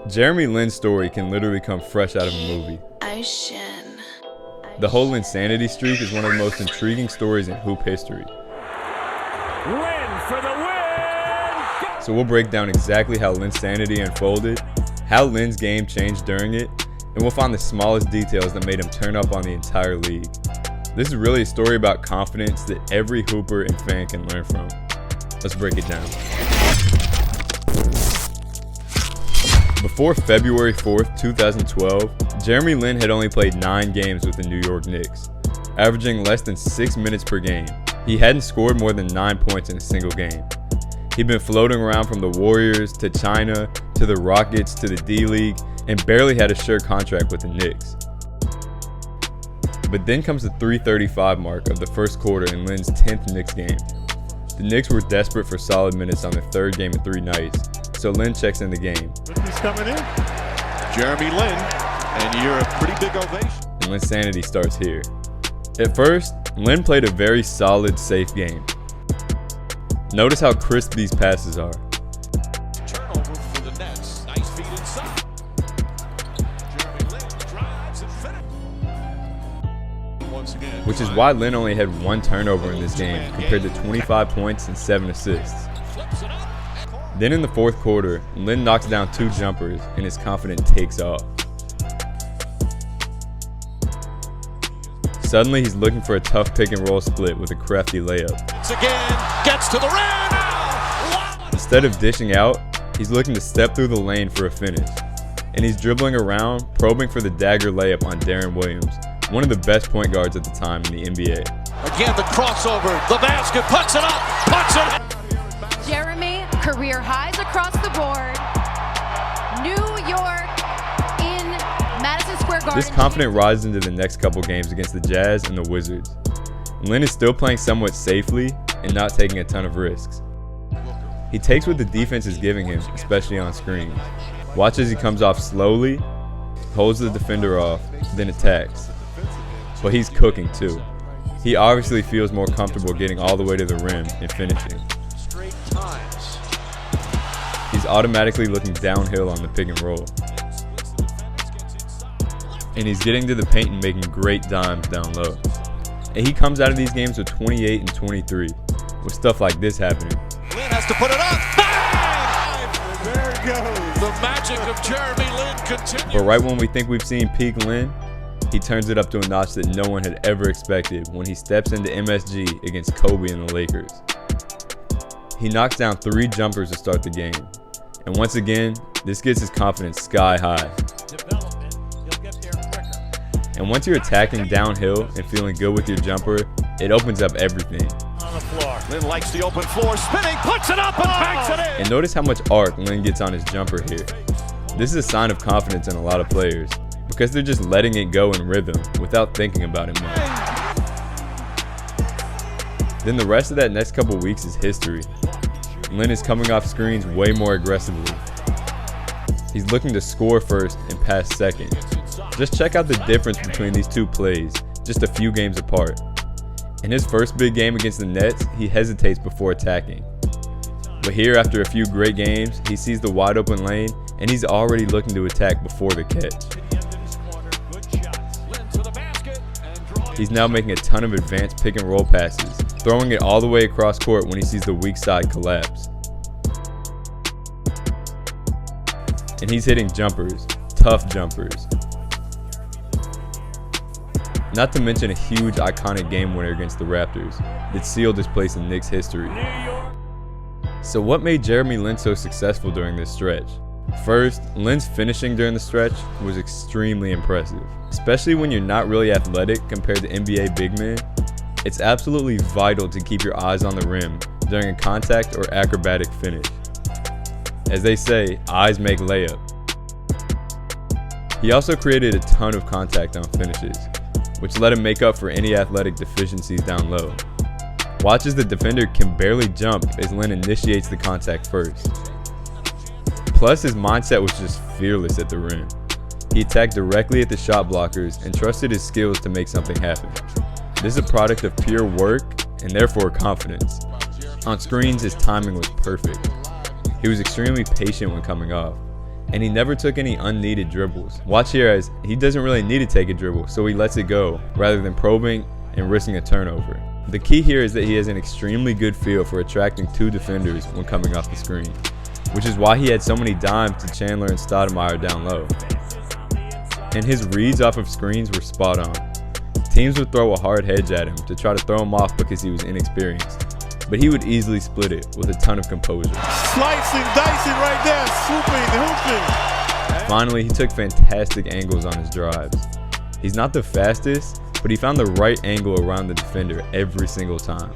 Jeremy Lin's story can literally come fresh out of a movie. The whole Linsanity streak is one of the most intriguing stories in hoop history. Lin for the win! So we'll break down exactly how Linsanity unfolded, how Lin's game changed during it, and we'll find the smallest details that made him turn up on the entire league. This is really a story about confidence that every hooper and fan can learn from. Let's break it down. Before February 4th, 2012, Jeremy Lin had only played 9 games with the New York Knicks, averaging less than 6 minutes per game. He hadn't scored more than 9 points in a single game. He'd been floating around from the Warriors to China to the Rockets to the D-League and barely had a sure contract with the Knicks. But then comes the 3:35 mark of the first quarter in Lin's 10th Knicks game. The Knicks were desperate for solid minutes on their third game in 3 nights, so Lin checks in the game. He's coming in. Jeremy Lin, and you're a pretty big ovation. And Linsanity starts here. At first, Lin played a very solid, safe game. Notice how crisp these passes are. Turnover for the Nets. Nice feed inside. Jeremy Lin drives and finishes. Once again, Which is why Lin only had 1 turnover in this game compared to 25 points and 7 assists. flips it up. Then in the fourth quarter, Lin knocks down 2 jumpers and his confidence takes off. Suddenly he's looking for a tough pick and roll split with a crafty layup. Once again, gets to the rim. Wow. Instead of dishing out, he's looking to step through the lane for a finish. And he's dribbling around, probing for the dagger layup on Darren Williams, one of the best point guards at the time in the NBA. Again, the crossover, the basket, puts it up, puts it. Jeremy, career highs across the board. New York in Madison Square Garden. This confidence rises into the next couple games against the Jazz and the Wizards. Lin is still playing somewhat safely and not taking a ton of risks. He takes what the defense is giving him, especially on screens. Watch as he comes off slowly, holds the defender off, then attacks. But he's cooking too. He obviously feels more comfortable getting all the way to the rim and finishing. Straight times. He's automatically looking downhill on the pick and roll. And he's getting to the paint and making great dimes down low. And he comes out of these games with 28 and 23, with stuff like this happening. Lin has to put it up. Bang! There it goes. The magic of Jeremy Lin continues. But right when we think we've seen peak Lin, he turns it up to a notch that no one had ever expected when he steps into MSG against Kobe and the Lakers. He knocks down 3 jumpers to start the game. And once again, this gets his confidence sky high. Development. He'll get there quicker. And once you're attacking downhill and feeling good with your jumper, it opens up everything. On the floor. Lin likes the open floor, spinning, puts it up and banks it in. And notice how much arc Lin gets on his jumper here. This is a sign of confidence in a lot of players, because they're just letting it go in rhythm without thinking about it much. Then the rest of that next couple weeks is history. Lin is coming off screens way more aggressively. He's looking to score first and pass second. Just check out the difference between these 2 plays, just a few games apart. In his first big game against the Nets, he hesitates before attacking. But here, after a few great games, he sees the wide open lane and he's already looking to attack before the catch. He's now making a ton of advanced pick and roll passes, throwing it all the way across court when he sees the weak side collapse. And he's hitting jumpers, tough jumpers. Not to mention a huge iconic game winner against the Raptors that sealed his place in Knicks history. So what made Jeremy Lin so successful during this stretch? First, Lin's finishing during the stretch was extremely impressive. Especially when you're not really athletic compared to NBA big men, it's absolutely vital to keep your eyes on the rim during a contact or acrobatic finish. As they say, eyes make layup. He also created a ton of contact on finishes, which let him make up for any athletic deficiencies down low. Watch as the defender can barely jump as Lin initiates the contact first. Plus, his mindset was just fearless at the rim. He attacked directly at the shot blockers and trusted his skills to make something happen. This is a product of pure work and therefore confidence. On screens, his timing was perfect. He was extremely patient when coming off, And he never took any unneeded dribbles. Watch here as he doesn't really need to take a dribble, so he lets it go rather than probing and risking a turnover. The key here is that he has an extremely good feel for attracting two defenders when coming off the screen, which is why he had so many dimes to Chandler and Stoudemire down low. And his reads off of screens were spot on. Teams would throw a hard hedge at him to try to throw him off because he was inexperienced, but he would easily split it with a ton of composure. Slicing, dicing right there, swooping, hooping. Finally, he took fantastic angles on his drives. He's not the fastest, but he found the right angle around the defender every single time.